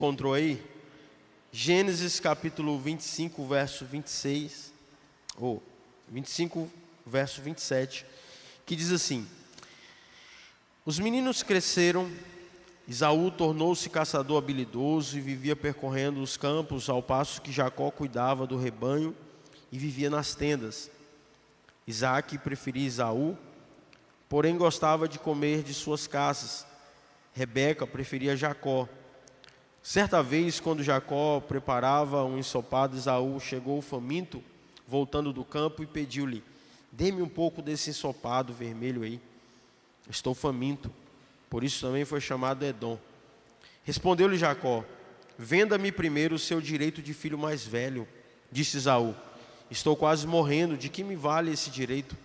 Encontrou aí? Gênesis capítulo 25, verso 26, ou 25, verso 27, que diz assim: Os meninos cresceram, Esaú tornou-se caçador habilidoso e vivia percorrendo os campos, ao passo que Jacó cuidava do rebanho e vivia nas tendas. Isaque preferia Esaú, porém gostava de comer de suas caças. Rebeca preferia Jacó. Certa vez, quando Jacó preparava um ensopado, Esaú chegou faminto, voltando do campo, e pediu-lhe: Dê-me um pouco desse ensopado vermelho aí. Estou faminto. Por isso também foi chamado Edom. Respondeu-lhe Jacó: Venda-me primeiro o seu direito de filho mais velho. Disse Esaú: Estou quase morrendo, de que me vale esse direito?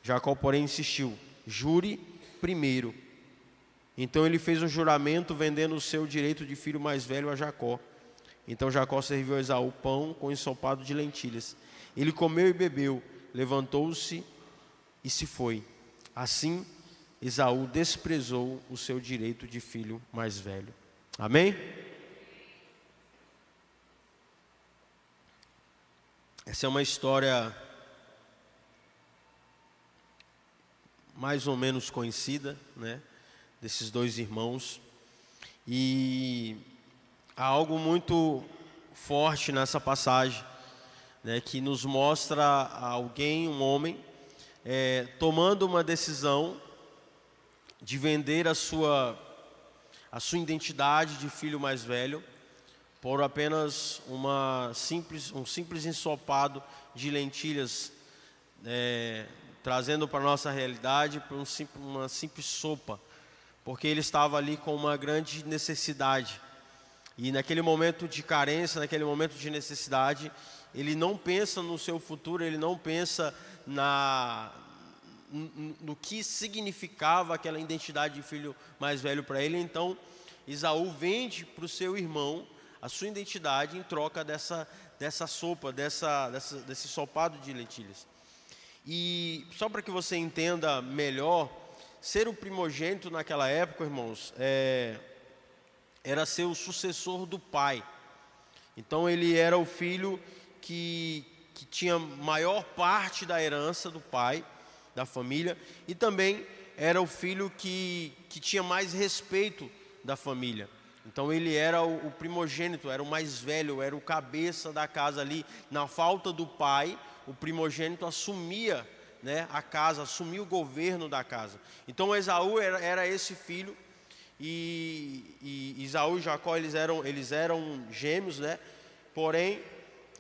Jacó, porém, insistiu: Jure primeiro. Então ele fez um juramento, vendendo o seu direito de filho mais velho a Jacó. Então Jacó serviu a Esaú pão com ensopado de lentilhas. Ele comeu e bebeu, levantou-se e se foi. Assim, Esaú desprezou o seu direito de filho mais velho. Amém? Essa é uma história mais ou menos conhecida, né? Desses dois irmãos. E há algo muito forte nessa passagem, né? Que nos mostra alguém, um homem, tomando uma decisão de vender a sua identidade de filho mais velho por apenas um simples ensopado de lentilhas, trazendo para a nossa realidade uma simples sopa, porque ele estava ali com uma grande necessidade. E naquele momento de carência, naquele momento de necessidade, ele não pensa no seu futuro, ele não pensa no que significava aquela identidade de filho mais velho para ele. Então Esaú vende para o seu irmão a sua identidade em troca dessa sopa, desse ensopado de lentilhas. E só para que você entenda melhor, ser o primogênito naquela época, irmãos, era ser o sucessor do pai. Então ele era o filho que tinha maior parte da herança do pai, da família, e também era o filho que tinha mais respeito da família. Então ele era o primogênito, era o mais velho, era o cabeça da casa ali. Na falta do pai, o primogênito assumia, né, a casa, assumia o governo da casa. Então Esaú era esse filho, e Esaú e Jacó eles eram gêmeos, né? Porém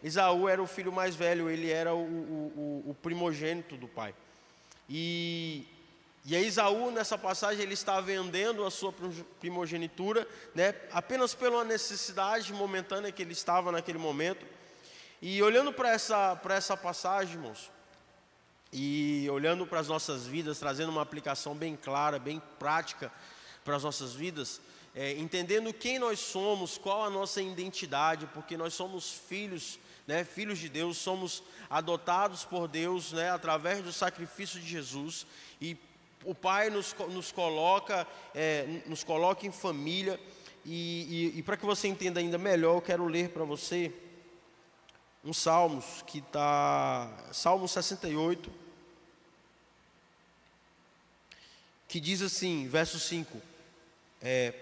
Esaú era o filho mais velho, ele era o primogênito do pai. E aí Esaú, nessa passagem, ele está vendendo a sua primogenitura, né, apenas pela necessidade momentânea que ele estava naquele momento. E olhando para essa passagem, irmãos, e olhando para as nossas vidas, trazendo uma aplicação bem clara, bem prática para as nossas vidas, entendendo quem nós somos, qual a nossa identidade, porque nós somos filhos, né, filhos de Deus, somos adotados por Deus, né, através do sacrifício de Jesus, e o Pai nos coloca em família. E para que você entenda ainda melhor, eu quero ler para você um Salmos, que está Salmo 68, que diz assim, verso 5: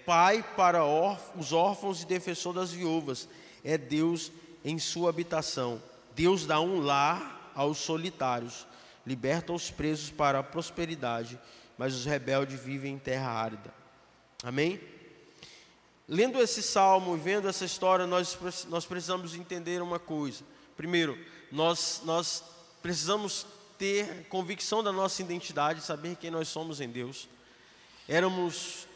Pai para os órfãos e defensor das viúvas, é Deus em sua habitação. Deus dá um lar aos solitários, liberta os presos para a prosperidade, mas os rebeldes vivem em terra árida. Amém? Lendo esse salmo e vendo essa história, nós precisamos entender uma coisa. Primeiro, nós precisamos ter convicção da nossa identidade, saber quem nós somos em Deus. Éramos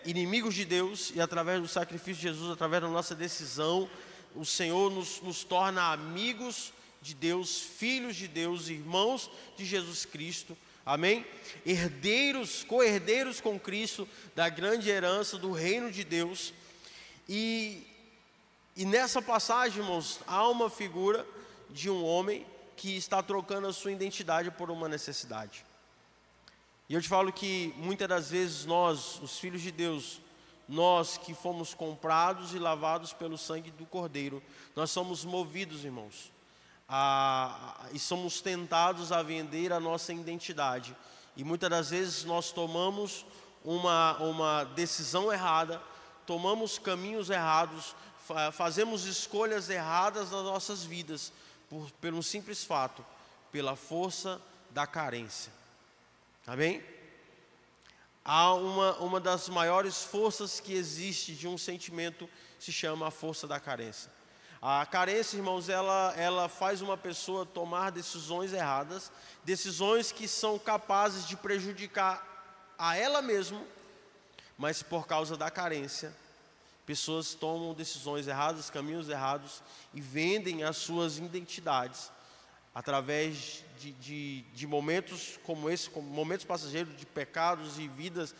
inimigos de Deus, e através do sacrifício de Jesus, através da nossa decisão, o Senhor nos torna amigos de Deus, filhos de Deus, irmãos de Jesus Cristo. Amém? Herdeiros, co-herdeiros com Cristo da grande herança do reino de Deus. E nessa passagem, irmãos, há uma figura de um homem que está trocando a sua identidade por uma necessidade. E eu te falo que muitas das vezes nós, os filhos de Deus, nós que fomos comprados e lavados pelo sangue do Cordeiro, nós somos movidos, irmãos, e somos tentados a vender a nossa identidade. E muitas das vezes nós tomamos uma decisão errada, tomamos caminhos errados, fazemos escolhas erradas nas nossas vidas, pelo simples fato, pela força da carência. Amém? Há uma das maiores forças que existe de um sentimento, se chama a força da carência. A carência, irmãos, ela faz uma pessoa tomar decisões erradas, decisões que são capazes de prejudicar a ela mesma, mas por causa da carência, pessoas tomam decisões erradas, caminhos errados e vendem as suas identidades através de momentos como esse, como momentos passageiros de pecados e vidas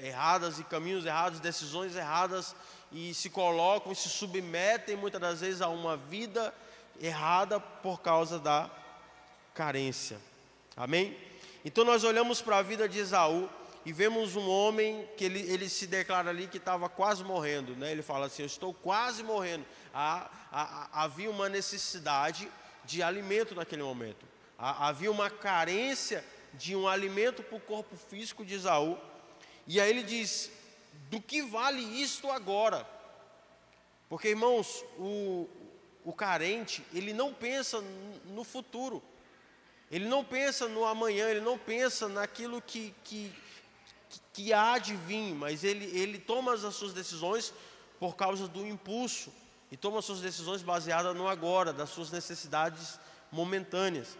erradas e caminhos errados, decisões erradas, e se colocam e se submetem muitas das vezes a uma vida errada por causa da carência. Amém? Então nós olhamos para a vida de Esaú e vemos um homem que ele se declara ali que estava quase morrendo, né? Ele fala assim: eu estou quase morrendo. Havia uma necessidade de alimento naquele momento. Havia uma carência de um alimento para o corpo físico de Esaú. E aí ele diz: do que vale isto agora? Porque, irmãos, o carente, ele não pensa no futuro, ele não pensa no amanhã, ele não pensa naquilo que há de vir, mas ele toma as suas decisões por causa do impulso, e toma as suas decisões baseadas no agora, das suas necessidades momentâneas.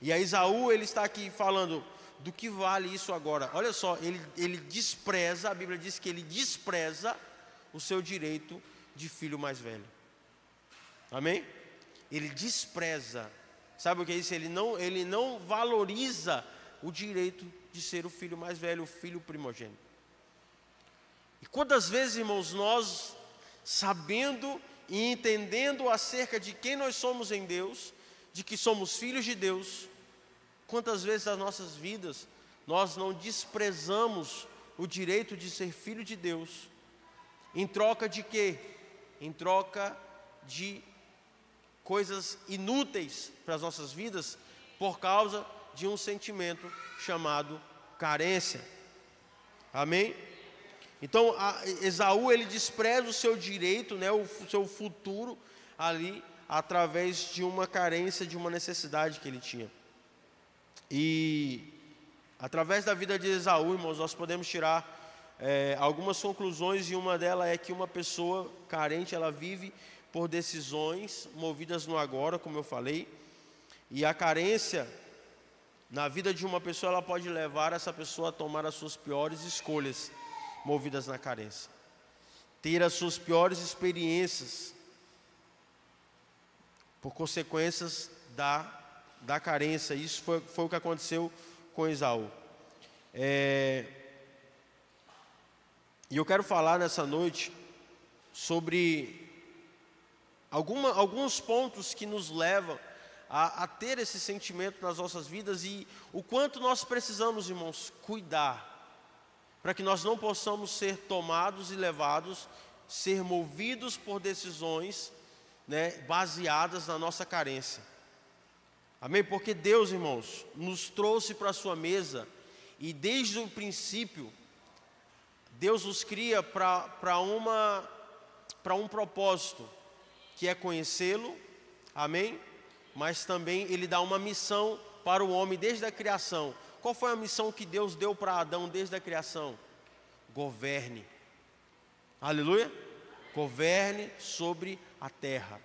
E aí Esaú, ele está aqui falando: do que vale isso agora? Olha só, ele despreza, a Bíblia diz que ele despreza o seu direito de filho mais velho. Amém? Ele despreza. Sabe o que é isso? Ele não valoriza o direito de ser o filho mais velho, o filho primogênito. E quantas vezes, irmãos, nós, sabendo e entendendo acerca de quem nós somos em Deus, de que somos filhos de Deus, quantas vezes nas nossas vidas nós não desprezamos o direito de ser filho de Deus, em troca de quê? Em troca de coisas inúteis para as nossas vidas, por causa de um sentimento chamado carência. Amém? Então Esaú, ele despreza o seu direito, né, o seu futuro ali, através de uma carência, de uma necessidade que ele tinha. E através da vida de Esaú, irmãos, nós podemos tirar algumas conclusões, e uma delas é que uma pessoa carente, ela vive por decisões movidas no agora, como eu falei, e a carência na vida de uma pessoa, ela pode levar essa pessoa a tomar as suas piores escolhas, movidas na carência, ter as suas piores experiências, por consequências da carência. Isso foi o que aconteceu com Esaú. E eu quero falar nessa noite sobre alguns pontos que nos levam a ter esse sentimento nas nossas vidas, e o quanto nós precisamos, irmãos, cuidar, para que nós não possamos ser tomados e levados, ser movidos por decisões, né, baseadas na nossa carência. Amém? Porque Deus, irmãos, nos trouxe para a sua mesa, e desde o princípio, Deus nos cria para um propósito, que é conhecê-lo, amém? Mas também Ele dá uma missão para o homem desde a criação. Qual foi a missão que Deus deu para Adão desde a criação? Governe. Aleluia? Governe sobre a terra.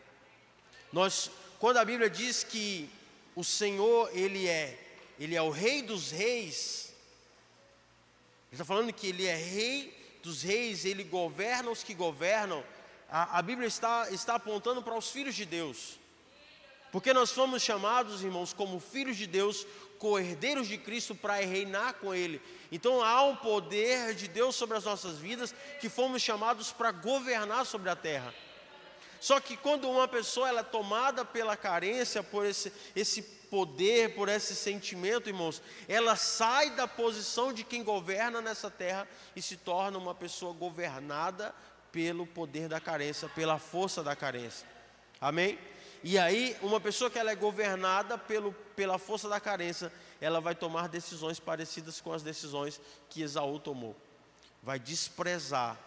Quando a Bíblia diz que o Senhor, Ele é o Rei dos Reis, Ele está falando que Ele é Rei dos Reis, Ele governa os que governam. A Bíblia está apontando para os filhos de Deus, porque nós fomos chamados, irmãos, como filhos de Deus, co-herdeiros de Cristo, para reinar com Ele. Então há um poder de Deus sobre as nossas vidas, que fomos chamados para governar sobre a terra. Só que quando uma pessoa ela é tomada pela carência, por esse poder, por esse sentimento, irmãos, ela sai da posição de quem governa nessa terra e se torna uma pessoa governada pelo poder da carência, pela força da carência. Amém? E aí, uma pessoa que ela é governada pela força da carência, ela vai tomar decisões parecidas com as decisões que Esaú tomou. Vai desprezar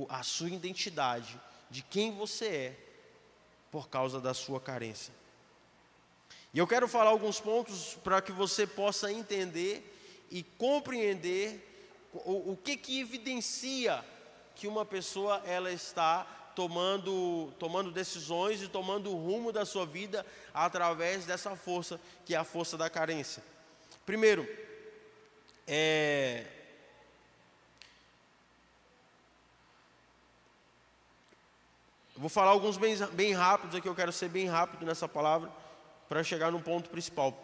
a sua identidade, de quem você é, por causa da sua carência. E eu quero falar alguns pontos para que você possa entender e compreender o que evidencia que uma pessoa ela está tomando decisões e tomando o rumo da sua vida através dessa força, que é a força da carência. Primeiro, vou falar alguns bem rápidos aqui, eu quero ser bem rápido nessa palavra, para chegar no ponto principal.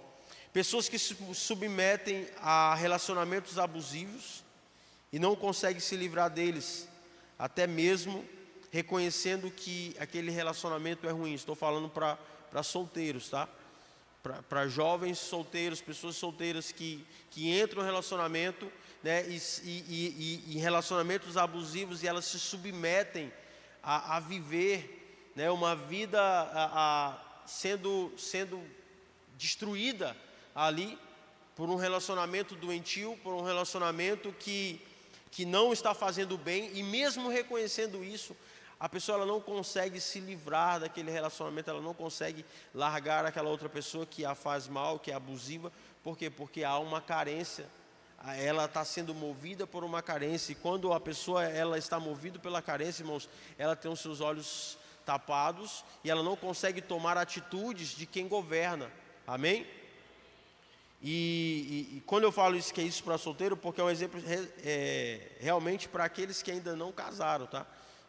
Pessoas que se submetem a relacionamentos abusivos e não conseguem se livrar deles, até mesmo reconhecendo que aquele relacionamento é ruim. Estou falando para solteiros, tá? Para jovens solteiros, pessoas solteiras que entram no relacionamento, né, e relacionamentos abusivos, e elas se submetem a viver, né, uma vida sendo destruída ali por um relacionamento doentio, por um relacionamento que não está fazendo bem. E mesmo reconhecendo isso, a pessoa ela não consegue se livrar daquele relacionamento, ela não consegue largar aquela outra pessoa que a faz mal, que é abusiva. Por quê? Porque há uma carência, ela está sendo movida por uma carência. E quando a pessoa ela está movida pela carência, irmãos, ela tem os seus olhos tapados e ela não consegue tomar atitudes de quem governa. Amém? E quando eu falo isso, que é isso para solteiro, porque é um exemplo realmente para aqueles que ainda não casaram, tá?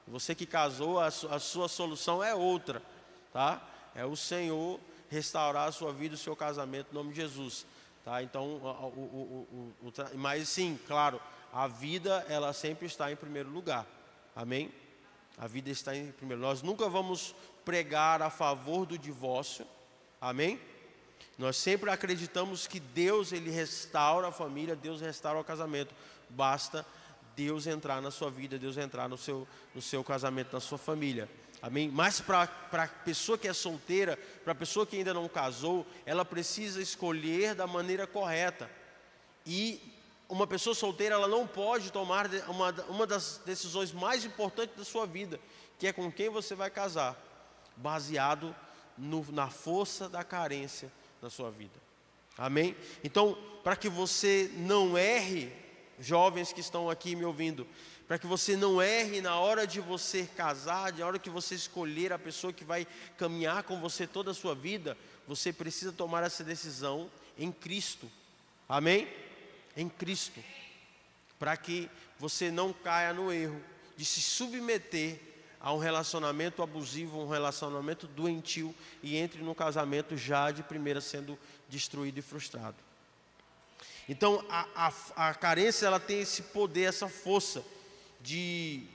Você que casou, a sua solução é outra, tá? É o Senhor restaurar a sua vida, o seu casamento, em nome de Jesus, tá? Então, mas sim, claro, a vida ela sempre está em primeiro lugar. Amém? A vida está em primeiro. Nós nunca vamos pregar a favor do divórcio. Amém? Nós sempre acreditamos que Deus ele restaura a família, Deus restaura o casamento. Basta Deus entrar na sua vida, Deus entrar no seu casamento, na sua família. Amém? Mas para a pessoa que é solteira, para a pessoa que ainda não casou, ela precisa escolher da maneira correta. E uma pessoa solteira, ela não pode tomar uma das decisões mais importantes da sua vida, que é com quem você vai casar, baseado na força da carência na sua vida. Amém? Então, para que você não erre, jovens que estão aqui me ouvindo, para que você não erre na hora de você casar, na hora que você escolher a pessoa que vai caminhar com você toda a sua vida, você precisa tomar essa decisão em Cristo. Amém? Em Cristo, para que você não caia no erro de se submeter a um relacionamento abusivo, um relacionamento doentio, e entre no casamento já de primeira sendo destruído e frustrado. Então a carência ela tem esse poder, essa força de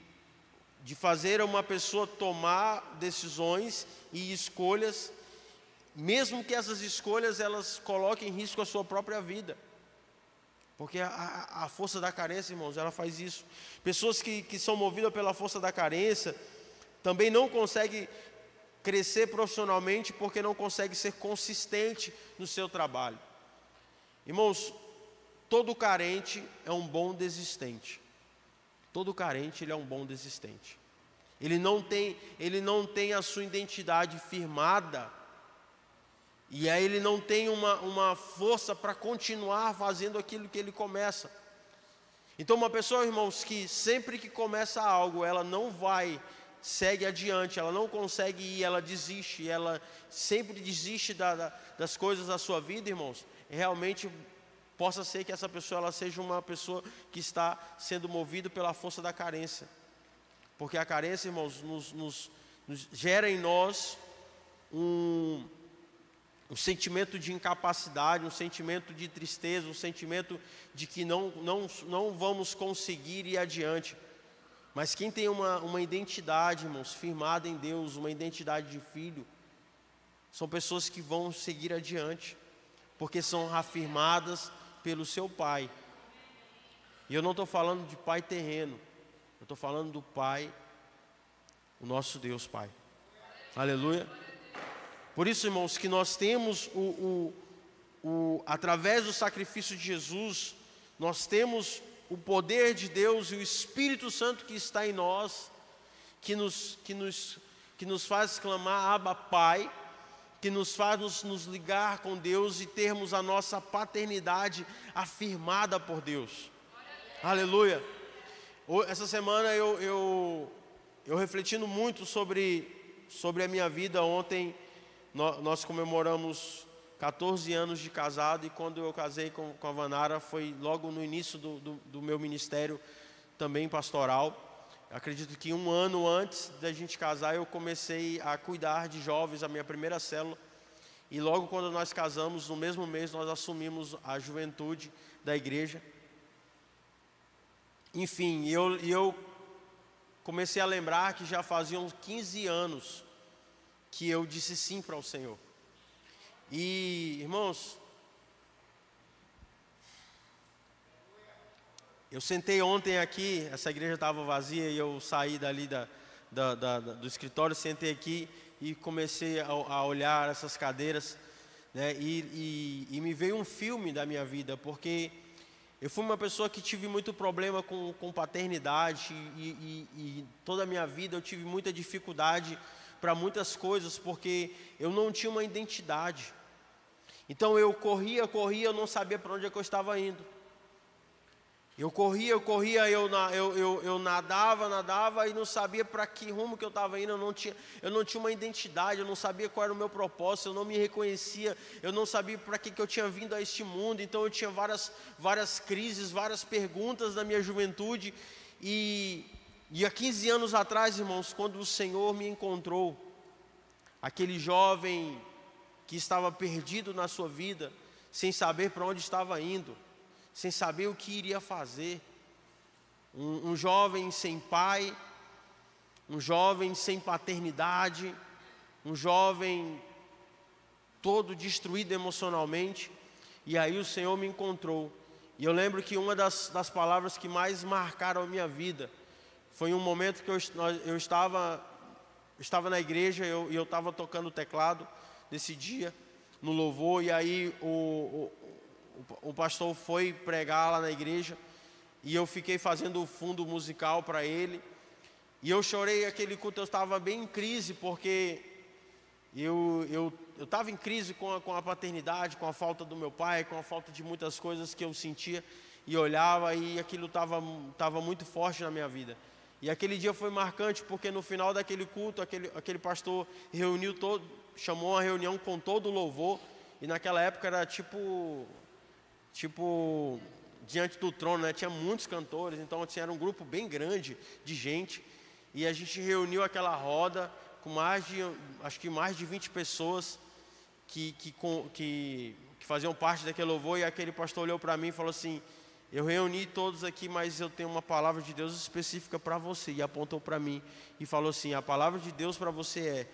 fazer uma pessoa tomar decisões e escolhas, mesmo que essas escolhas elas coloquem em risco a sua própria vida. Porque a força da carência, irmãos, ela faz isso. Pessoas que são movidas pela força da carência também não conseguem crescer profissionalmente, porque não conseguem ser consistente no seu trabalho. Irmãos, todo carente é um bom desistente. Todo carente ele é um bom desistente. Ele não tem a sua identidade firmada. E aí ele não tem uma força para continuar fazendo aquilo que ele começa. Então uma pessoa, irmãos, que sempre que começa algo, ela não segue adiante, ela não consegue ir, ela desiste, ela sempre desiste das coisas da sua vida, irmãos, realmente possa ser que essa pessoa ela seja uma pessoa que está sendo movida pela força da carência. Porque a carência, irmãos, nos gera em nós um sentimento de incapacidade, um sentimento de tristeza, um sentimento de que não vamos conseguir ir adiante. Mas quem tem uma identidade, irmãos, firmada em Deus, uma identidade de filho, São pessoas que vão seguir adiante, porque são afirmadas pelo seu Pai. E eu não estou falando de Pai terreno, eu estou falando do Pai, o nosso Deus Pai. Aleluia. Por isso, irmãos, que nós temos através do sacrifício de Jesus, nós temos o poder de Deus e o Espírito Santo que está em nós, que nos faz clamar Abba Pai, que nos faz nos ligar com Deus e termos a nossa paternidade afirmada por Deus. Aleluia. Essa semana eu refletindo muito sobre a minha vida. Ontem nós comemoramos 14 anos de casado, e quando eu casei com a Vanara foi logo no início do meu ministério também pastoral. Acredito que um ano antes da gente casar eu comecei a cuidar de jovens, a minha primeira célula, e logo quando nós casamos, no mesmo mês nós assumimos a juventude da igreja. Enfim, eu comecei a lembrar que já faziam 15 anos que eu disse sim para o Senhor. E, irmãos, eu sentei ontem aqui, essa igreja estava vazia, e eu saí dali do escritório, sentei aqui e comecei a olhar essas cadeiras, né, e me veio um filme da minha vida, porque eu fui uma pessoa que tive muito problema com paternidade, e toda a minha vida eu tive muita dificuldade para muitas coisas, porque eu não tinha uma identidade. Então eu corria, eu não sabia para onde é que eu estava indo. Eu corria, eu nadava e não sabia para que rumo que eu estava indo. Eu não tinha uma identidade, eu não sabia qual era o meu propósito, eu não me reconhecia, eu não sabia para que eu tinha vindo a este mundo. Então eu tinha várias crises, várias perguntas na minha juventude. E há 15 anos atrás, irmãos, quando o Senhor me encontrou, aquele jovem que estava perdido na sua vida, sem saber para onde estava indo, sem saber o que iria fazer, um jovem sem pai, um jovem sem paternidade, um jovem todo destruído emocionalmente. E aí o Senhor me encontrou, e eu lembro que uma das palavras que mais marcaram a minha vida foi um momento que eu estava na igreja, e eu estava tocando o teclado nesse dia, no louvor, e aí o pastor foi pregar lá na igreja, e eu fiquei fazendo o fundo musical para ele, e eu chorei aquele culto. Eu estava bem em crise, porque eu estava em crise com a paternidade, com a falta do meu pai, com a falta de muitas coisas que eu sentia, e olhava, e aquilo estava muito forte na minha vida. E aquele dia foi marcante, porque no final daquele culto, aquele pastor chamou uma reunião com todo o louvor, e naquela época era tipo diante do trono, né? Tinha muitos cantores, então assim, era um grupo bem grande de gente, e a gente reuniu aquela roda com acho que mais de 20 pessoas que faziam parte daquele louvor, e aquele pastor olhou para mim e falou assim: eu reuni todos aqui, mas eu tenho uma palavra de Deus específica para você. E apontou para mim e falou assim: a palavra de Deus para você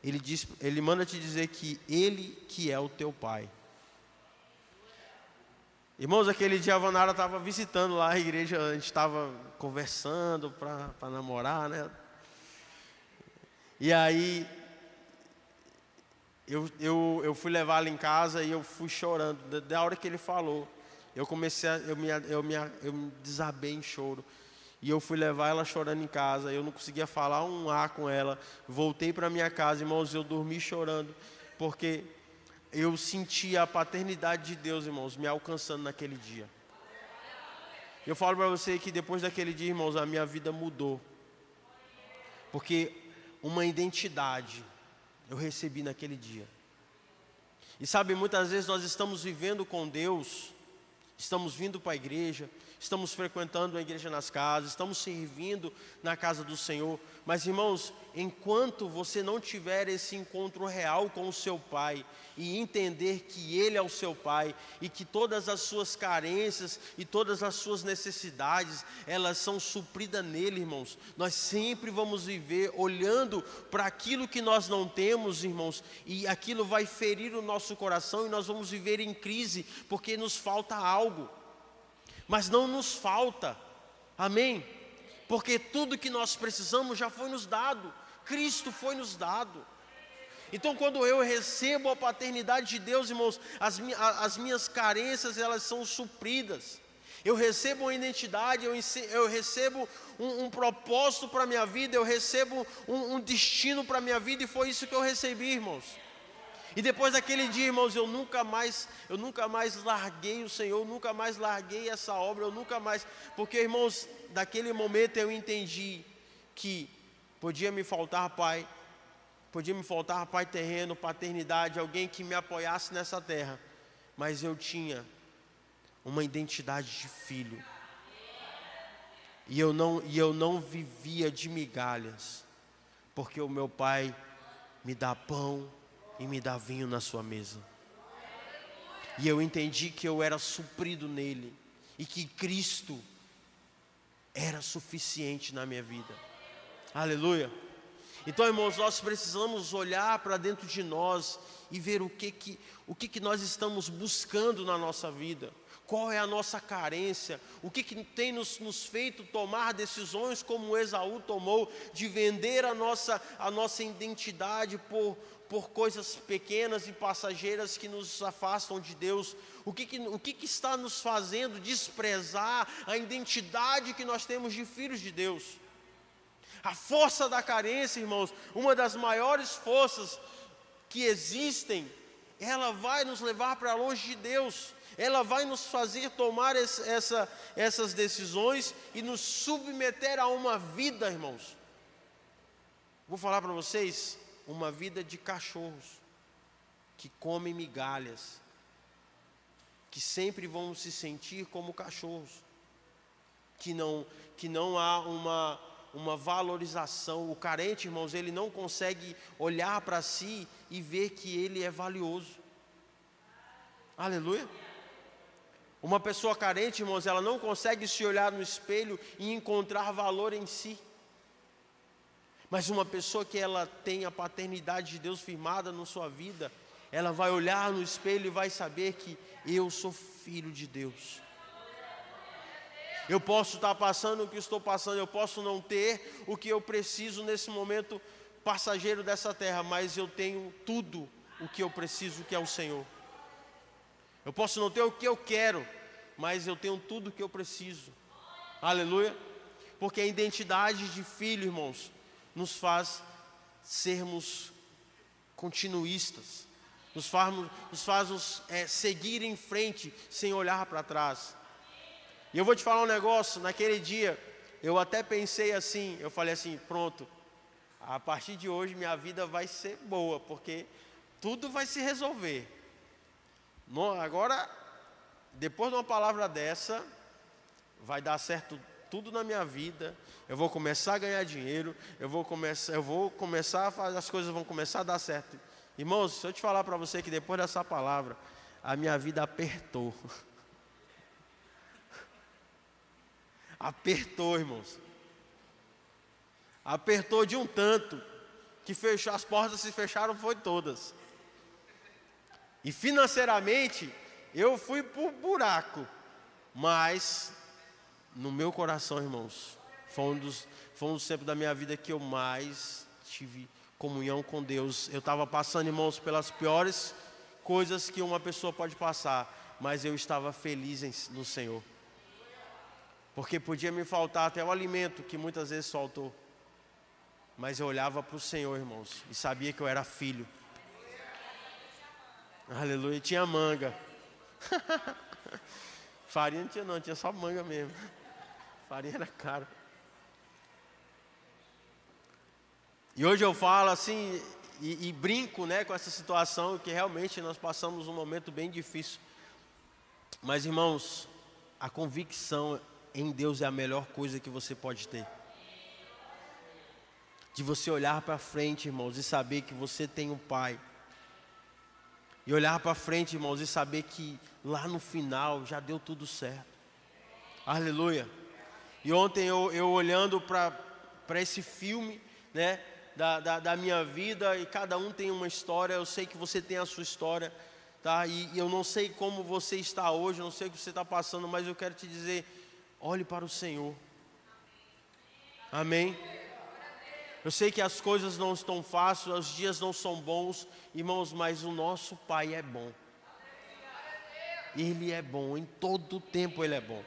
ele manda te dizer que Ele que é o teu pai. Irmãos, aquele dia a Vanara estava visitando lá a igreja, a gente estava conversando para namorar, né? E aí eu fui levar ela em casa, e eu fui chorando. Da hora que ele falou, eu me desabei em choro, e eu fui levar ela chorando em casa. Eu não conseguia falar um A com ela. Voltei para minha casa, irmãos, eu dormi chorando, porque eu senti a paternidade de Deus, irmãos, me alcançando naquele dia. Eu falo para você que depois daquele dia, irmãos, a minha vida mudou, porque uma identidade eu recebi naquele dia. E sabe, muitas vezes nós estamos vivendo com Deus, estamos vindo para a igreja, estamos frequentando a igreja nas casas, estamos servindo na casa do Senhor. Mas, irmãos, enquanto você não tiver esse encontro real com o seu Pai e entender que Ele é o seu Pai e que todas as suas carências e todas as suas necessidades, elas são supridas nele, irmãos, nós sempre vamos viver olhando para aquilo que nós não temos, irmãos, e aquilo vai ferir o nosso coração e nós vamos viver em crise porque nos falta algo. Mas não nos falta, amém? Porque tudo que nós precisamos já foi nos dado, Cristo foi nos dado. Então, quando eu recebo a paternidade de Deus, irmãos, as minhas carências, elas são supridas. Eu recebo uma identidade, eu recebo um propósito para a minha vida, eu recebo um destino para a minha vida, e foi isso que eu recebi, irmãos. E depois daquele dia, irmãos, eu nunca mais larguei o Senhor, nunca mais larguei essa obra, porque, irmãos, daquele momento eu entendi que podia me faltar pai terreno, paternidade, alguém que me apoiasse nessa terra, mas eu tinha uma identidade de filho, e eu não vivia de migalhas, porque o meu pai me dá pão e me dá vinho na sua mesa. E eu entendi que eu era suprido nele e que Cristo era suficiente na minha vida. Aleluia. Então, irmãos, nós precisamos olhar para dentro de nós e ver o que nós estamos buscando na nossa vida. Qual é a nossa carência? O que tem nos feito tomar decisões como Esaú tomou, de vender a nossa identidade por coisas pequenas e passageiras que nos afastam de Deus? O que está nos fazendo desprezar a identidade que nós temos de filhos de Deus? A força da carência, irmãos, uma das maiores forças que existem, ela vai nos levar para longe de Deus. Ela vai nos fazer tomar essas decisões e nos submeter a uma vida, irmãos. Vou falar para vocês, uma vida de cachorros, que comem migalhas, que sempre vão se sentir como cachorros, que não há uma valorização. O carente, irmãos, ele não consegue olhar para si e ver que ele é valioso. Aleluia. Uma pessoa carente, irmãos, ela não consegue se olhar no espelho e encontrar valor em si. Mas uma pessoa que ela tem a paternidade de Deus firmada na sua vida, ela vai olhar no espelho e vai saber que eu sou filho de Deus. Eu posso estar passando o que estou passando, eu posso não ter o que eu preciso nesse momento passageiro dessa terra, mas eu tenho tudo o que eu preciso, que é o Senhor. Eu posso não ter o que eu quero, mas eu tenho tudo o que eu preciso. Aleluia. Porque a identidade de filho, irmãos, nos faz sermos continuistas, nos faz seguir em frente sem olhar para trás. E eu vou te falar um negócio, naquele dia eu até pensei assim, eu falei assim, pronto, a partir de hoje minha vida vai ser boa, porque tudo vai se resolver. Agora, depois de uma palavra dessa, vai dar certo tudo na minha vida, eu vou começar a ganhar dinheiro, eu vou começar a fazer, as coisas vão começar a dar certo. Irmãos, se eu te falar para você que depois dessa palavra, a minha vida apertou. Apertou, irmãos. Apertou de um tanto, que as portas se fecharam, foi todas. E financeiramente, eu fui por buraco, mas no meu coração, irmãos, foi um dos tempos da minha vida que eu mais tive comunhão com Deus. Eu estava passando, irmãos, pelas piores coisas que uma pessoa pode passar, mas eu estava feliz no Senhor, porque podia me faltar até o alimento, que muitas vezes faltou, mas eu olhava para o Senhor, irmãos, e sabia que eu era filho. Aleluia. Tinha manga. Farinha não tinha não, tinha só manga mesmo. Farinha era caro. E hoje eu falo assim, e brinco, né, com essa situação, que realmente nós passamos um momento bem difícil. Mas, irmãos, a convicção em Deus é a melhor coisa que você pode ter. De você olhar para frente, irmãos, e saber que você tem um Pai. E olhar para frente, irmãos, e saber que lá no final já deu tudo certo. Aleluia. E ontem eu olhando para esse filme, né, da minha vida, e cada um tem uma história, eu sei que você tem a sua história, tá? E eu não sei como você está hoje, eu não sei o que você está passando, mas eu quero te dizer, olhe para o Senhor. Amém? Eu sei que as coisas não estão fáceis, os dias não são bons, irmãos, mas o nosso Pai é bom. Ele é bom, em todo o tempo Ele é bom.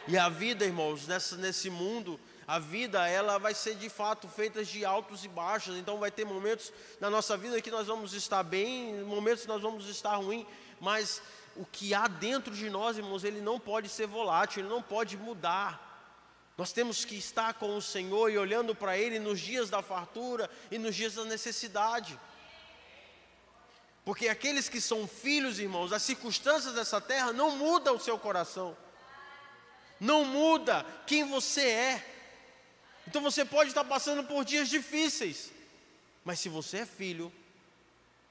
E a vida, irmãos, nesse mundo, a vida ela vai ser de fato feita de altos e baixos. Então vai ter momentos na nossa vida que nós vamos estar bem, momentos que nós vamos estar ruim, mas o que há dentro de nós, irmãos, ele não pode ser volátil, ele não pode mudar. Nós temos que estar com o Senhor e olhando para Ele nos dias da fartura e nos dias da necessidade. Porque aqueles que são filhos, irmãos, as circunstâncias dessa terra não mudam o seu coração. Não muda quem você é. Então você pode estar passando por dias difíceis, mas se você é filho,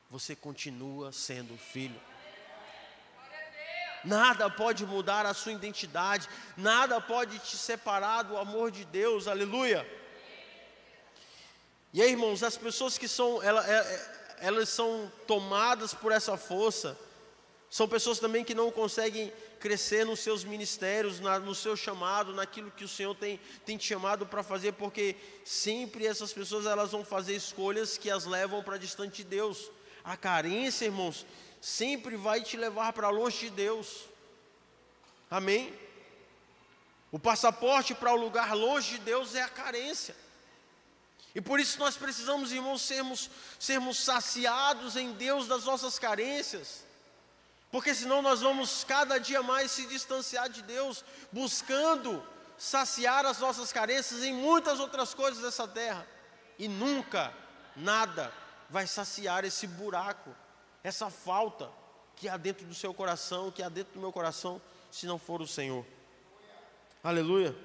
você continua sendo filho. Nada pode mudar a sua identidade, nada pode te separar do amor de Deus, aleluia. E aí, irmãos, as pessoas que elas são tomadas por essa força, são pessoas também que não conseguem crescer nos seus ministérios, no seu chamado, naquilo que o Senhor tem te chamado para fazer, porque sempre essas pessoas elas vão fazer escolhas que as levam para distante de Deus. A carência, irmãos, sempre vai te levar para longe de Deus. Amém? O passaporte para o lugar longe de Deus é a carência. E por isso nós precisamos, irmãos, sermos saciados em Deus das nossas carências. Porque senão nós vamos cada dia mais se distanciar de Deus, buscando saciar as nossas carências em muitas outras coisas dessa terra. E nunca, nada vai saciar esse buraco, essa falta que há dentro do seu coração, que há dentro do meu coração, se não for o Senhor. Aleluia.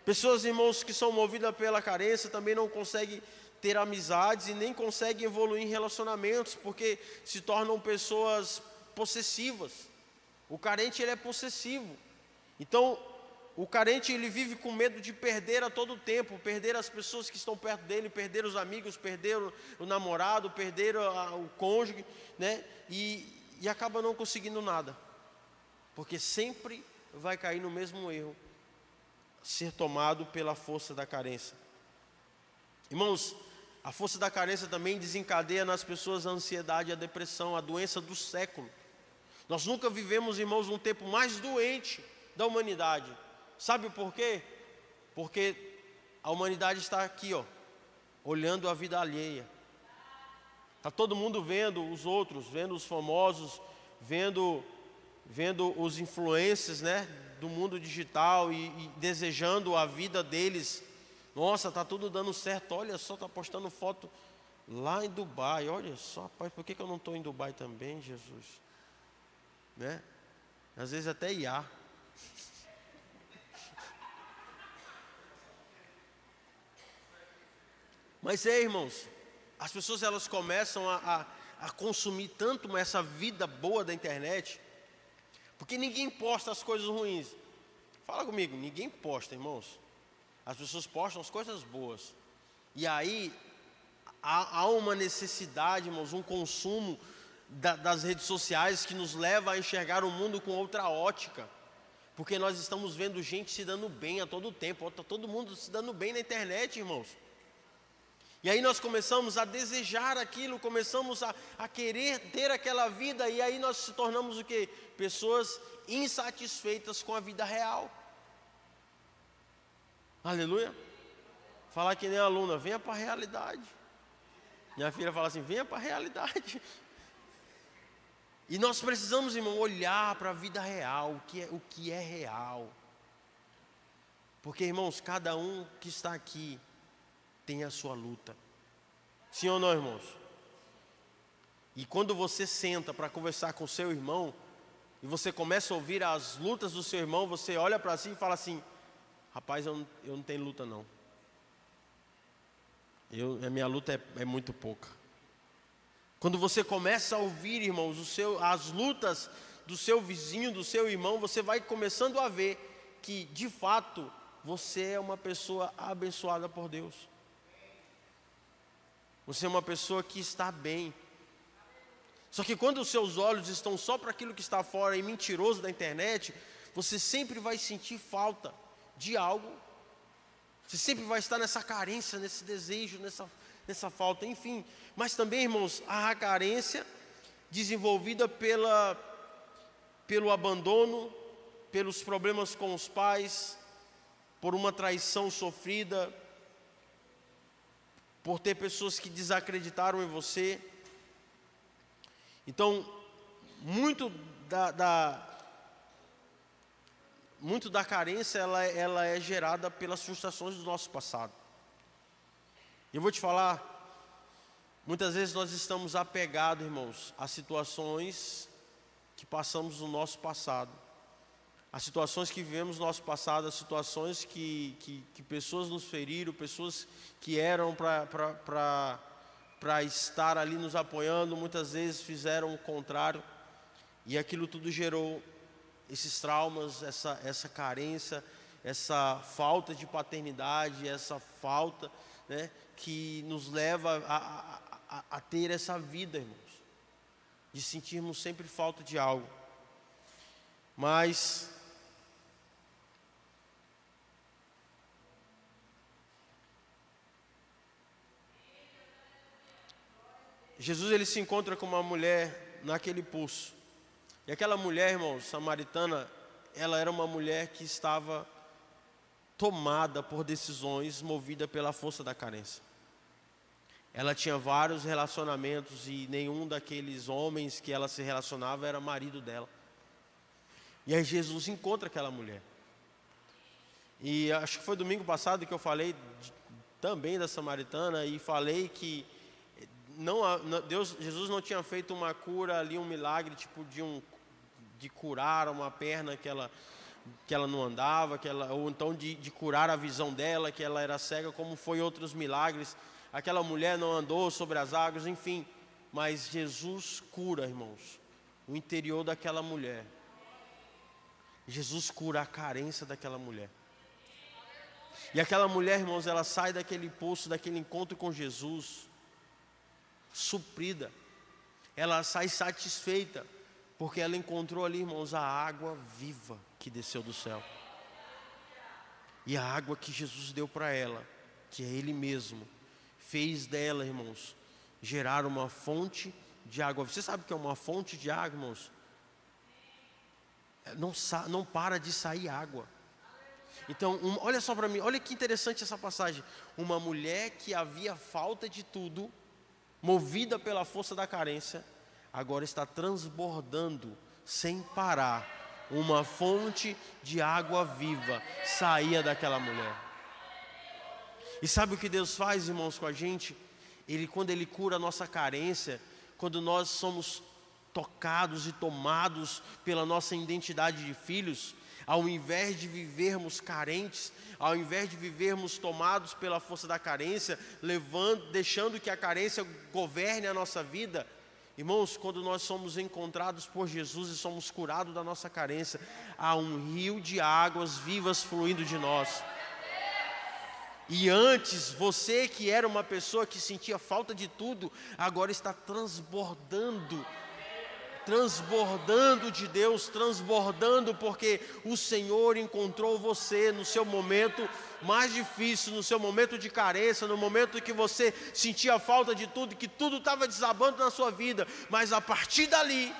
Pessoas, irmãos, que são movidas pela carência também não conseguem ter amizades e nem conseguem evoluir em relacionamentos, porque se tornam pessoas possessivas. O carente ele é possessivo. Então, o carente ele vive com medo de perder a todo tempo, perder as pessoas que estão perto dele, perder os amigos, perder o namorado, perder o cônjuge, né? E acaba não conseguindo nada, porque sempre vai cair no mesmo erro, ser tomado pela força da carência. Irmãos, a força da carência também desencadeia nas pessoas a ansiedade e a depressão, a doença do século. Nós nunca vivemos, irmãos, um tempo mais doente da humanidade. Sabe por quê? Porque a humanidade está aqui, olhando a vida alheia. Está todo mundo vendo os outros, vendo os famosos, vendo os influencers, né, do mundo digital e desejando a vida deles. Nossa, está tudo dando certo, olha só, está postando foto lá em Dubai, olha só, rapaz, por que eu não estou em Dubai também, Jesus? Né? Às vezes até IA. Mas irmãos, as pessoas elas começam a consumir tanto essa vida boa da internet, porque ninguém posta as coisas ruins. Fala comigo, ninguém posta, irmãos. As pessoas postam as coisas boas. E aí há uma necessidade, irmãos, um consumo das redes sociais que nos leva a enxergar o mundo com outra ótica. Porque nós estamos vendo gente se dando bem a todo tempo. Está todo mundo se dando bem na internet, irmãos. E aí nós começamos a desejar aquilo, começamos a querer ter aquela vida, e aí nós se tornamos o quê? Pessoas insatisfeitas com a vida real. Aleluia. Falar que nem a aluna, venha para a realidade. Minha filha fala assim, venha para a realidade. E nós precisamos, irmão, olhar para a vida real, o que é real. Porque, irmãos, cada um que está aqui tem a sua luta. Sim ou não, irmãos? E quando você senta para conversar com seu irmão, e você começa a ouvir as lutas do seu irmão, você olha para si e fala assim: rapaz, eu não tenho luta não. A minha luta é muito pouca. Quando você começa a ouvir, irmãos, as lutas do seu vizinho, do seu irmão, você vai começando a ver que, de fato, você é uma pessoa abençoada por Deus. Você é uma pessoa que está bem. Só que quando os seus olhos estão só para aquilo que está fora e mentiroso da internet, você sempre vai sentir falta de algo. Você sempre vai estar nessa carência, nesse desejo, nessa falta, enfim. Mas também, irmãos, há a carência desenvolvida pelo abandono, pelos problemas com os pais, por uma traição sofrida, por ter pessoas que desacreditaram em você. Então, muito da carência, ela é gerada pelas frustrações do nosso passado. Eu vou te falar, muitas vezes nós estamos apegados, irmãos, a situações que passamos no nosso passado, as situações que vivemos no nosso passado, as situações que pessoas nos feriram, pessoas que eram para estar ali nos apoiando, muitas vezes fizeram o contrário, e aquilo tudo gerou esses traumas, essa carência, essa falta de paternidade, essa falta, né, que nos leva a ter essa vida, irmãos, de sentirmos sempre falta de algo. Mas Jesus, ele se encontra com uma mulher naquele poço. E aquela mulher, irmãos, samaritana, ela era uma mulher que estava tomada por decisões, movida pela força da carência. Ela tinha vários relacionamentos e nenhum daqueles homens que ela se relacionava era marido dela. E aí Jesus encontra aquela mulher. E acho que foi domingo passado que eu falei também da samaritana e falei que Jesus não tinha feito uma cura ali, um milagre tipo de curar uma perna que ela não andava, ou então de curar a visão dela, que ela era cega, como foi outros milagres. Aquela mulher não andou sobre as águas, enfim. Mas Jesus cura, irmãos, o interior daquela mulher. Jesus cura a carência daquela mulher. E aquela mulher, irmãos, ela sai daquele poço, daquele encontro com Jesus, suprida. Ela sai satisfeita, porque ela encontrou ali, irmãos, a água viva que desceu do céu. E a água que Jesus deu para ela, que é Ele mesmo, fez dela, irmãos, gerar uma fonte de água. Você sabe o que é uma fonte de água, irmãos? Não para de sair água. Então, olha só para mim, olha que interessante essa passagem. Uma mulher que havia falta de tudo, movida pela força da carência, agora está transbordando sem parar. Uma fonte de água viva saía daquela mulher. E sabe o que Deus faz, irmãos, com a gente? Quando Ele cura a nossa carência, quando nós somos tocados e tomados pela nossa identidade de filhos, ao invés de vivermos carentes, ao invés de vivermos tomados pela força da carência, deixando que a carência governe a nossa vida, irmãos, quando nós somos encontrados por Jesus e somos curados da nossa carência, há um rio de águas vivas fluindo de nós. E antes, você que era uma pessoa que sentia falta de tudo, agora está transbordando de Deus, transbordando, porque o Senhor encontrou você no seu momento mais difícil, no seu momento de carência, no momento que você sentia falta de tudo, que tudo estava desabando na sua vida, mas a partir dali,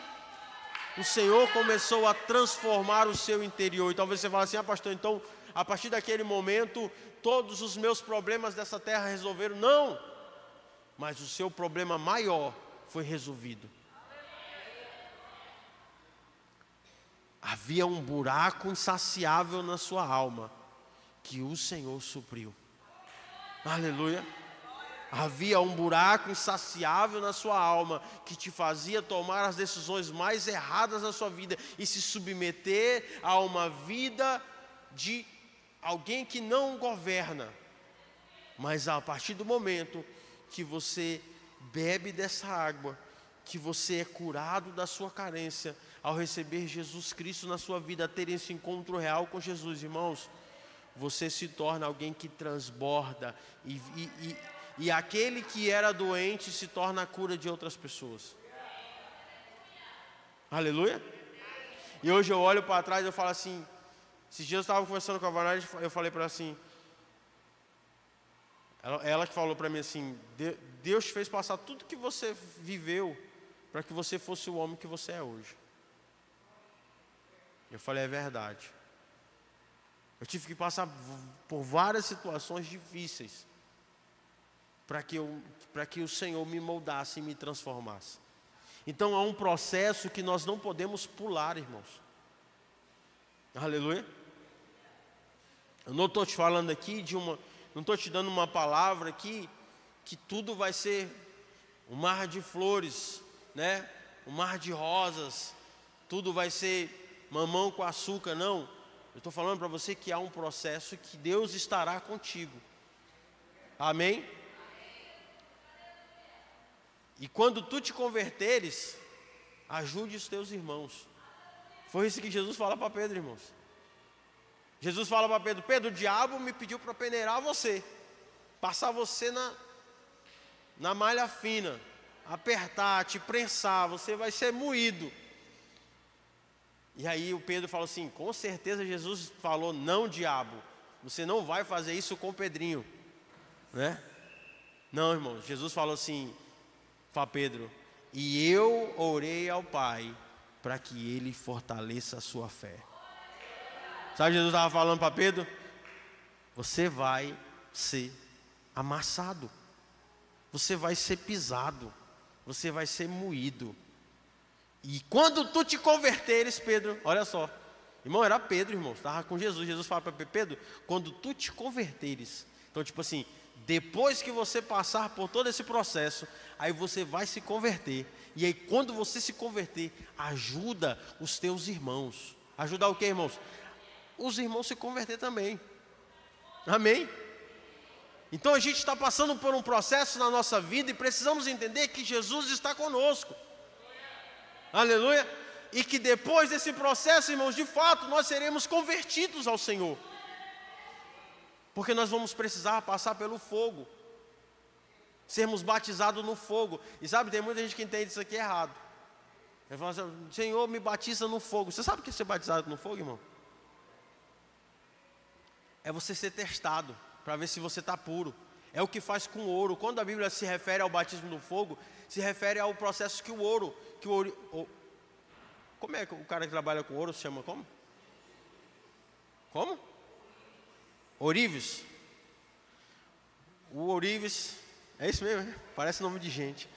o Senhor começou a transformar o seu interior. E talvez você fale assim: pastor, então, a partir daquele momento, todos os meus problemas dessa terra resolveram. Não, mas o seu problema maior foi resolvido. Havia um buraco insaciável na sua alma, que o Senhor supriu. Aleluia. Havia um buraco insaciável na sua alma que te fazia tomar as decisões mais erradas da sua vida e se submeter a uma vida de alguém que não governa. Mas a partir do momento que você bebe dessa água, que você é curado da sua carência, ao receber Jesus Cristo na sua vida, ter esse encontro real com Jesus, irmãos, você se torna alguém que transborda e aquele que era doente se torna a cura de outras pessoas. Aleluia? E hoje eu olho para trás e eu falo assim, esses dias eu estava conversando com a Vanessa, eu falei para ela assim, ela que falou para mim assim, Deus te fez passar tudo que você viveu para que você fosse o homem que você é hoje. Eu falei, é verdade. Eu tive que passar por várias situações difíceis para que o Senhor me moldasse e me transformasse. Então há um processo que nós não podemos pular, irmãos. Aleluia. Eu não estou te falando aqui não estou te dando uma palavra aqui que tudo vai ser um mar de flores, né? Um mar de rosas, tudo vai ser mamão com açúcar, não. Eu estou falando para você que há um processo que Deus estará contigo. Amém? E quando tu te converteres, ajude os teus irmãos. Foi isso que Jesus fala para Pedro, irmãos. Jesus fala para Pedro, Pedro, o diabo me pediu para peneirar você, passar você na malha fina, apertar, te prensar, você vai ser moído. E aí o Pedro falou assim, com certeza Jesus falou, não, diabo, você não vai fazer isso com o Pedrinho, né? Não, irmão, Jesus falou assim para Pedro, e eu orei ao Pai para que ele fortaleça a sua fé. Sabe o que Jesus estava falando para Pedro? Você vai ser amassado, você vai ser pisado, você vai ser moído. E quando tu te converteres, Pedro, olha só, irmão, era Pedro, irmão, estava com Jesus. Jesus fala para Pedro, quando tu te converteres, então tipo assim, depois que você passar por todo esse processo, aí você vai se converter. E aí quando você se converter, ajuda os teus irmãos. Ajudar o que, irmãos? Os irmãos se converter também. Amém? Então a gente está passando por um processo na nossa vida e precisamos entender que Jesus está conosco. Aleluia? E que depois desse processo, irmãos, de fato nós seremos convertidos ao Senhor. Porque nós vamos precisar passar pelo fogo, sermos batizados no fogo. E sabe, tem muita gente que entende isso aqui errado. Ele fala assim, Senhor, me batiza no fogo. Você sabe o que é ser batizado no fogo, irmão? É você ser testado, para ver se você está puro. É o que faz com o ouro. Quando a Bíblia se refere ao batismo no fogo, se refere ao processo que o ouro, como é que o cara que trabalha com ouro se chama como? Como? Ourives. O ourives, é isso mesmo, parece nome de gente.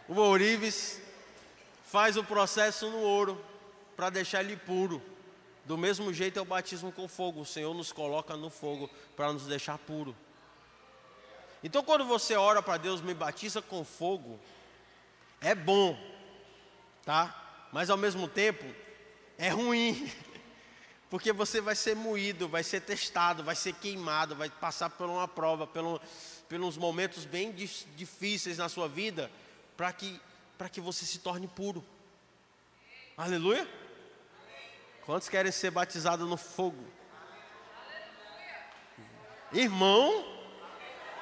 O ourives faz o processo no ouro para deixar ele puro. Do mesmo jeito é o batismo com fogo. O Senhor nos coloca no fogo para nos deixar puro. Então quando você ora para Deus, me batiza com fogo, é bom, tá? Mas ao mesmo tempo é ruim. Porque você vai ser moído, vai ser testado, vai ser queimado, vai passar por uma prova, pelos momentos bem difíceis na sua vida, para que você se torne puro. Aleluia? Quantos querem ser batizados no fogo? Irmão,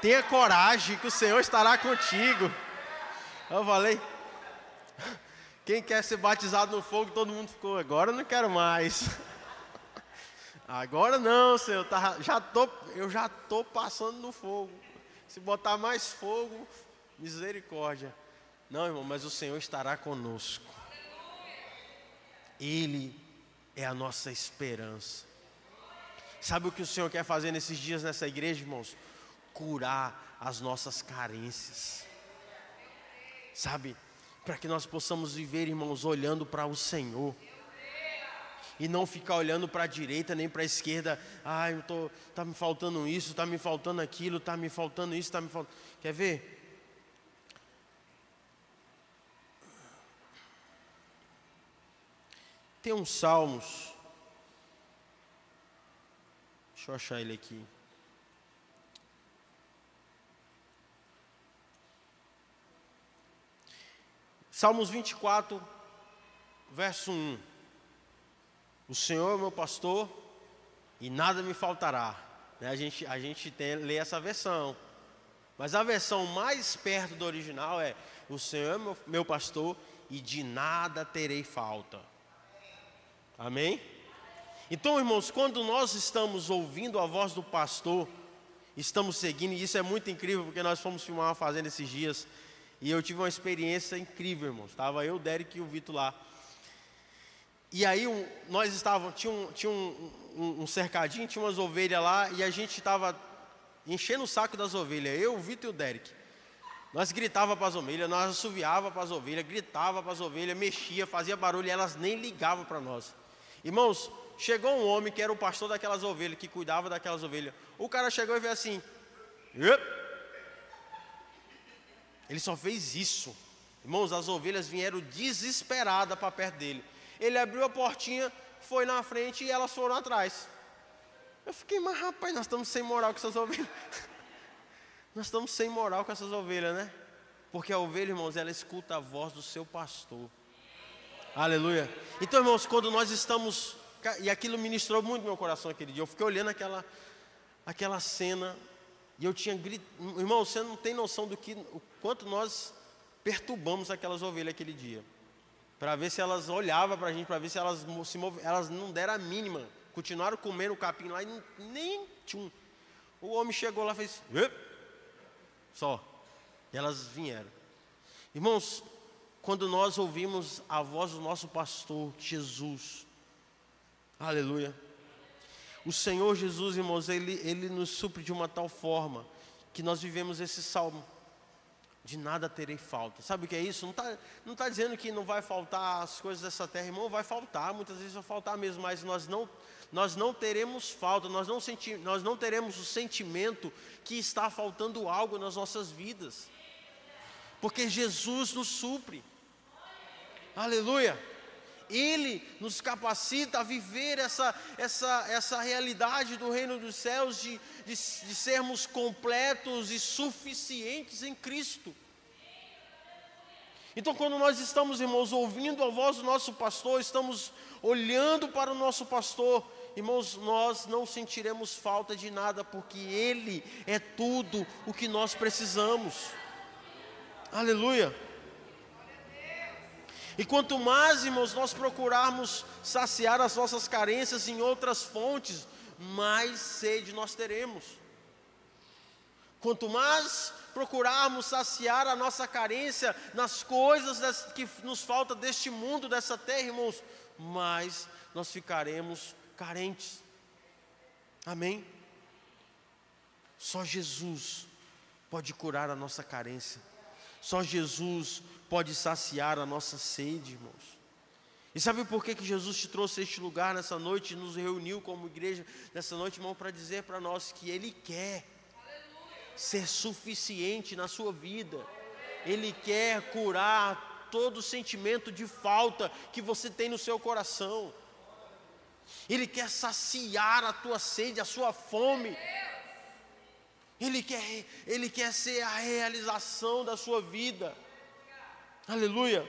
tenha coragem que o Senhor estará contigo. Eu falei, quem quer ser batizado no fogo, todo mundo ficou, agora eu não quero mais. Agora não, Senhor, eu já estou passando no fogo. Se botar mais fogo, misericórdia. Não, irmão, mas o Senhor estará conosco. Ele é a nossa esperança. Sabe o que o Senhor quer fazer nesses dias nessa igreja, irmãos? Curar as nossas carências. Sabe? Para que nós possamos viver, irmãos, olhando para o Senhor. e não ficar olhando para a direita nem para a esquerda. Tá me faltando isso, tá me faltando aquilo, tá me faltando isso, tá me faltando. Quer ver? Tem uns salmos. Deixa eu achar ele aqui. Salmos 24, verso 1. O Senhor é meu pastor e nada me faltará. A gente lê essa versão. Mas a versão mais perto do original é: o Senhor é meu pastor e de nada terei falta. Amém? Então, irmãos, quando nós estamos ouvindo a voz do pastor, estamos seguindo, e isso é muito incrível, porque nós fomos filmar uma fazenda esses dias, e eu tive uma experiência incrível, irmãos. Estava eu, o Derek e o Vitor lá. E aí nós estávamos, tinha um cercadinho, tinha umas ovelhas lá, e a gente estava enchendo o saco das ovelhas, eu, o Vitor e o Derek. Nós gritava para as ovelhas, nós assoviava para as ovelhas, gritava para as ovelhas, mexia, fazia barulho, e elas nem ligavam para nós. Irmãos, chegou um homem que era o pastor daquelas ovelhas, que cuidava daquelas ovelhas. O cara chegou e fez assim. Ele só fez isso. Irmãos, as ovelhas vieram desesperadas para perto dele. Ele abriu a portinha, foi na frente e elas foram atrás. Eu fiquei, mas rapaz, nós estamos sem moral com essas ovelhas. Nós estamos sem moral com essas ovelhas, né? Porque a ovelha, irmãos, ela escuta a voz do seu pastor. Aleluia. Então, irmãos, quando nós estamos... E aquilo ministrou muito meu coração aquele dia. Eu fiquei olhando aquela cena e eu tinha gritado. Irmão, você não tem noção o quanto nós perturbamos aquelas ovelhas aquele dia. Para ver se elas olhavam para a gente, para ver se elas se moviam. Elas não deram a mínima. Continuaram comendo o capim lá e nem tinham. O homem chegou lá e fez... Só. E elas vieram. Irmãos, quando nós ouvimos a voz do nosso pastor, Jesus... Aleluia. O Senhor Jesus, irmãos, Ele nos supre de uma tal forma que nós vivemos esse salmo. De nada terei falta. Sabe o que é isso? Não tá dizendo que não vai faltar as coisas dessa terra, irmão. Vai faltar, muitas vezes vai faltar mesmo. Mas nós não teremos falta. Nós não teremos o sentimento que está faltando algo nas nossas vidas. Porque Jesus nos supre. Aleluia. Ele nos capacita a viver essa realidade do reino dos céus, de sermos completos e suficientes em Cristo. Então, quando nós estamos, irmãos, ouvindo a voz do nosso pastor, estamos olhando para o nosso pastor, irmãos, nós não sentiremos falta de nada, porque Ele é tudo o que nós precisamos. Aleluia. E quanto mais, irmãos, nós procurarmos saciar as nossas carências em outras fontes, mais sede nós teremos. Quanto mais procurarmos saciar a nossa carência nas coisas que nos falta deste mundo, dessa terra, irmãos, mais nós ficaremos carentes. Amém? Só Jesus pode curar a nossa carência. Só Jesus pode saciar a nossa sede, irmãos. E sabe por que Jesus te trouxe a este lugar nessa noite, nos reuniu como igreja nessa noite, irmão, para dizer para nós que Ele quer ser suficiente na sua vida. Ele quer curar todo sentimento de falta que você tem no seu coração. Ele quer saciar a tua sede, a sua fome. Ele quer ser a realização da sua vida. Aleluia.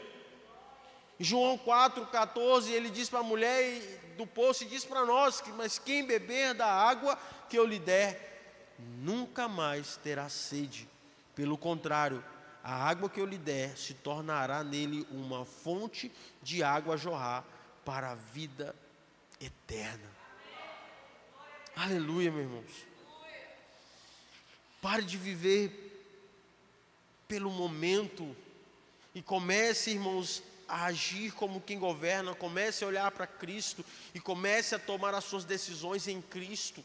Em João 4,14, ele diz para a mulher do poço e diz para nós, mas quem beber da água que eu lhe der, nunca mais terá sede. Pelo contrário, a água que eu lhe der se tornará nele uma fonte de água a jorrar para a vida eterna. Aleluia, meus irmãos. Pare de viver pelo momento e comece, irmãos, a agir como quem governa. Comece a olhar para Cristo e comece a tomar as suas decisões em Cristo.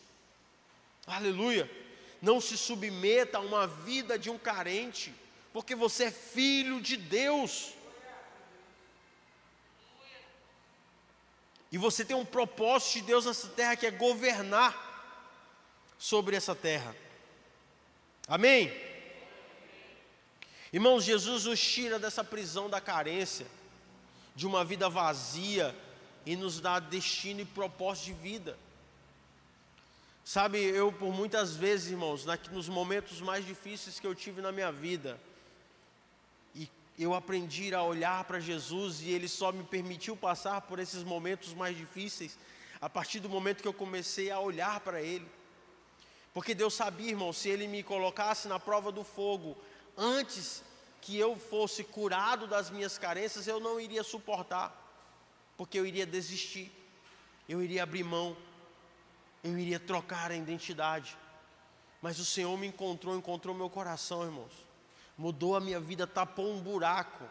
Aleluia. Não se submeta a uma vida de um carente, porque você é filho de Deus. E você tem um propósito de Deus nessa terra, que é governar sobre essa terra. Amém? Irmãos, Jesus nos tira dessa prisão da carência, de uma vida vazia, e nos dá destino e propósito de vida. Sabe, eu por muitas vezes, irmãos, nos momentos mais difíceis que eu tive na minha vida, e eu aprendi a olhar para Jesus, e Ele só me permitiu passar por esses momentos mais difíceis, a partir do momento que eu comecei a olhar para Ele. Porque Deus sabia, irmão, se Ele me colocasse na prova do fogo, antes que eu fosse curado das minhas carências, eu não iria suportar, porque eu iria desistir, eu iria abrir mão, eu iria trocar a identidade. Mas o Senhor me encontrou meu coração, irmãos, mudou a minha vida, tapou um buraco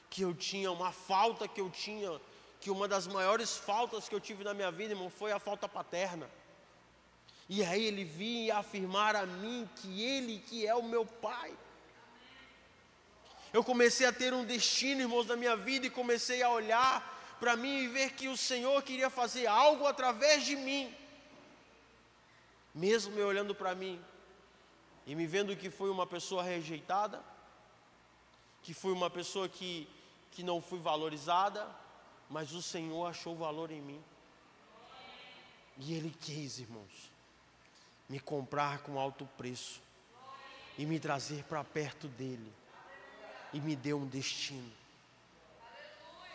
que eu tinha, uma falta que eu tinha, que uma das maiores faltas que eu tive na minha vida, irmão, foi a falta paterna. E aí Ele vinha afirmar a mim que Ele que é o meu Pai. Eu comecei a ter um destino, irmãos, na minha vida, e comecei a olhar para mim e ver que o Senhor queria fazer algo através de mim. Mesmo me olhando para mim e me vendo que fui uma pessoa rejeitada, que fui uma pessoa que não fui valorizada, mas o Senhor achou valor em mim. E Ele quis, irmãos, me comprar com alto preço e me trazer para perto dEle, e me deu um destino.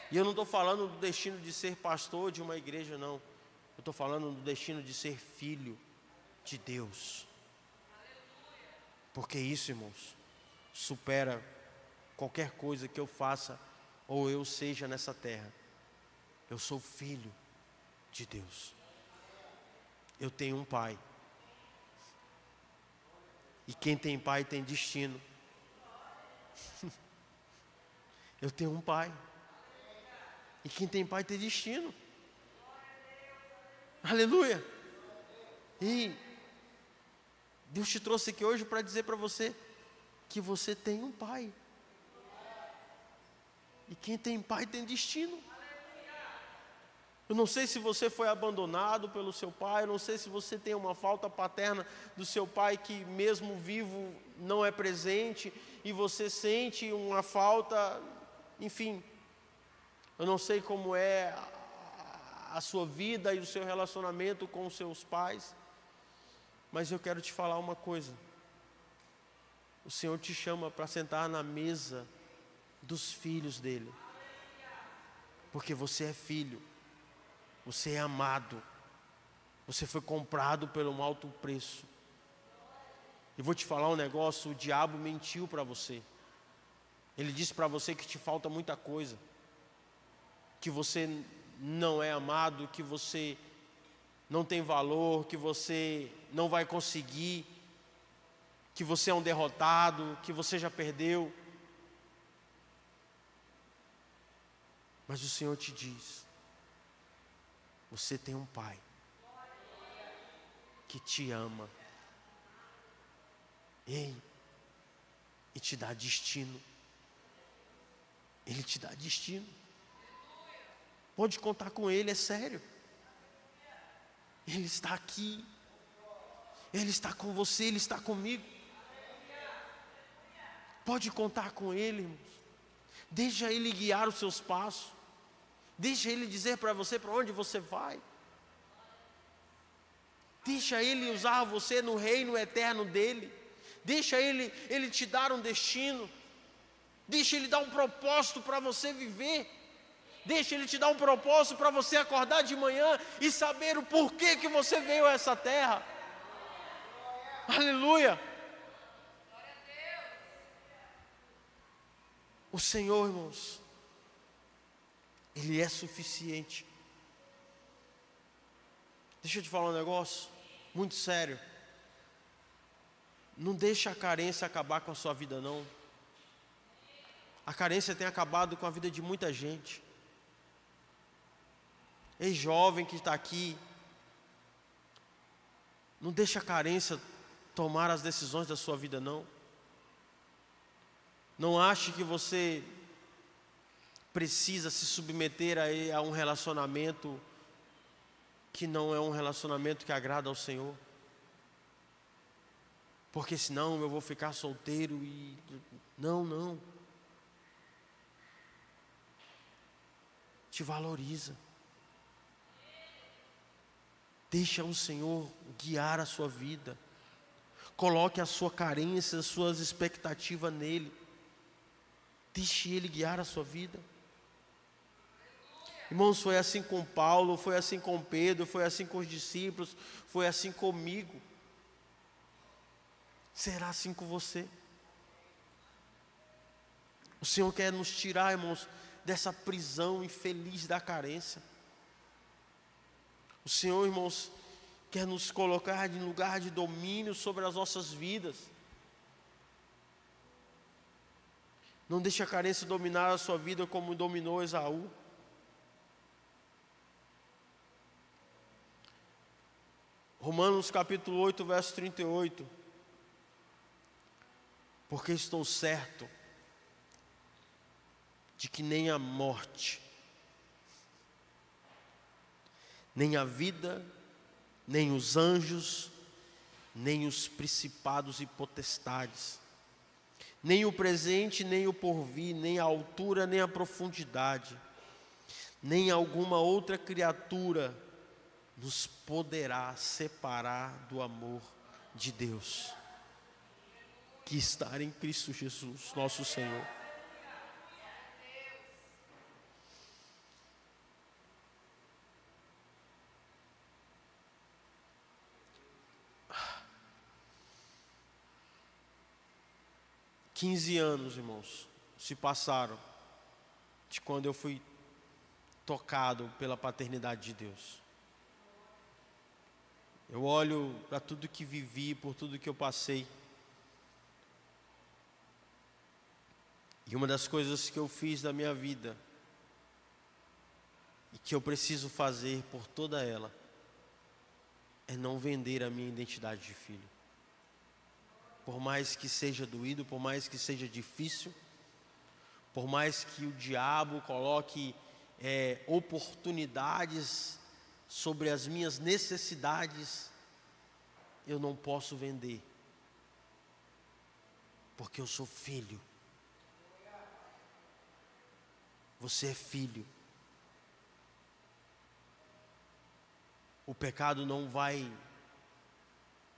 E eu não estou falando do destino de ser pastor de uma igreja, não. Eu estou falando do destino de ser filho de Deus. Porque isso, irmãos, supera qualquer coisa que eu faça ou eu seja nessa terra. Eu sou filho de Deus. Eu tenho um pai. E quem tem pai tem destino. Eu tenho um pai. E quem tem pai tem destino. Aleluia. E Deus te trouxe aqui hoje para dizer para você que você tem um pai. E quem tem pai tem destino. Eu não sei se você foi abandonado pelo seu pai, eu não sei se você tem uma falta paterna do seu pai que mesmo vivo não é presente e você sente uma falta, enfim. Eu não sei como é a sua vida e o seu relacionamento com os seus pais, mas eu quero te falar uma coisa. O Senhor te chama para sentar na mesa dos filhos dele, porque você é filho, você é amado, você foi comprado pelo um alto preço. E vou te falar um negócio: o diabo mentiu para você. Ele disse para você que te falta muita coisa, que você não é amado, que você não tem valor, que você não vai conseguir, que você é um derrotado, que você já perdeu. Mas o Senhor te diz: você tem um pai que te ama, e te dá destino. Ele te dá destino. Pode contar com Ele, é sério. Ele está aqui. Ele está com você, Ele está comigo. Pode contar com Ele, irmãos. Deixa Ele guiar os seus passos. Deixa Ele dizer para você para onde você vai. Deixa Ele usar você no reino eterno dEle. Deixa Ele te dar um destino. Deixa Ele dar um propósito para você viver. Deixa Ele te dar um propósito para você acordar de manhã e saber o porquê que você veio a essa terra. Aleluia. O Senhor, irmãos, Ele é suficiente. Deixa eu te falar um negócio muito sério. Não deixa a carência acabar com a sua vida, não. A carência tem acabado com a vida de muita gente. Ei, jovem que está aqui, não deixa a carência tomar as decisões da sua vida, não. Não ache que você precisa se submeter a um relacionamento que não é um relacionamento que agrada ao Senhor. Porque senão eu vou ficar solteiro e... Não. Te valoriza. Deixa o Senhor guiar a sua vida. Coloque a sua carência, as suas expectativas nele. Deixe Ele guiar a sua vida. Irmãos, foi assim com Paulo, foi assim com Pedro, foi assim com os discípulos, foi assim comigo. Será assim com você? O Senhor quer nos tirar, irmãos, dessa prisão infeliz da carência. O Senhor, irmãos, quer nos colocar em lugar de domínio sobre as nossas vidas. Não deixe a carência dominar a sua vida como dominou Esaú. Romanos capítulo 8, verso 38. Porque estou certo de que nem a morte, nem a vida, nem os anjos, nem os principados e potestades, nem o presente, nem o porvir, nem a altura, nem a profundidade, nem alguma outra criatura nos poderá separar do amor de Deus, que está em Cristo Jesus, nosso Senhor. Quinze anos, irmãos, se passaram de quando eu fui tocado pela paternidade de Deus. Eu olho para tudo que vivi, por tudo que eu passei. E uma das coisas que eu fiz na minha vida, e que eu preciso fazer por toda ela, é não vender a minha identidade de filho. Por mais que seja doído, por mais que seja difícil, por mais que o diabo coloque oportunidades sobre as minhas necessidades, eu não posso vender, porque eu sou filho. Você é filho. O pecado não vai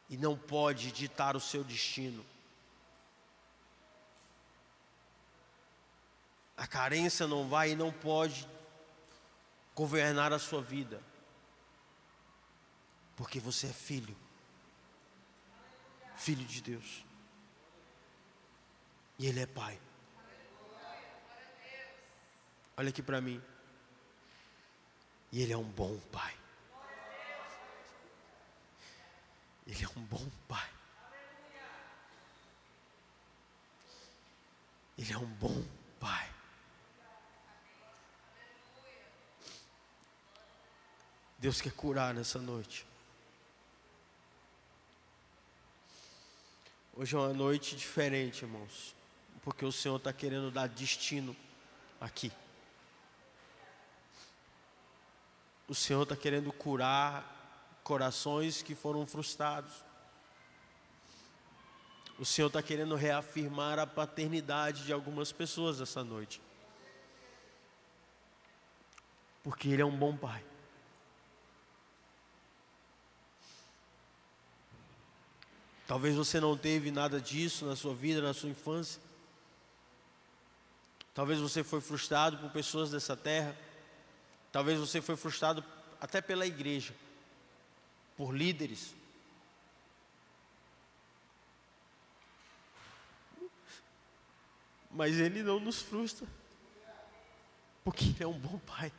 e não pode ditar o seu destino. A carência não vai e não pode governar a sua vida, porque você é filho, filho de Deus, e Ele é Pai. Olha aqui para mim, e Ele é um bom Pai. Ele é um bom Pai. Ele é um bom Pai. Deus quer curar nessa noite. Hoje é uma noite diferente, irmãos, porque o Senhor está querendo dar destino aqui. O Senhor está querendo curar corações que foram frustrados. O Senhor está querendo reafirmar a paternidade de algumas pessoas essa noite, porque Ele é um bom Pai. Talvez você não teve nada disso na sua vida, na sua infância. Talvez você foi frustrado por pessoas dessa terra. Talvez você foi frustrado até pela igreja, por líderes. Mas Ele não nos frustra, porque Ele é um bom Pai.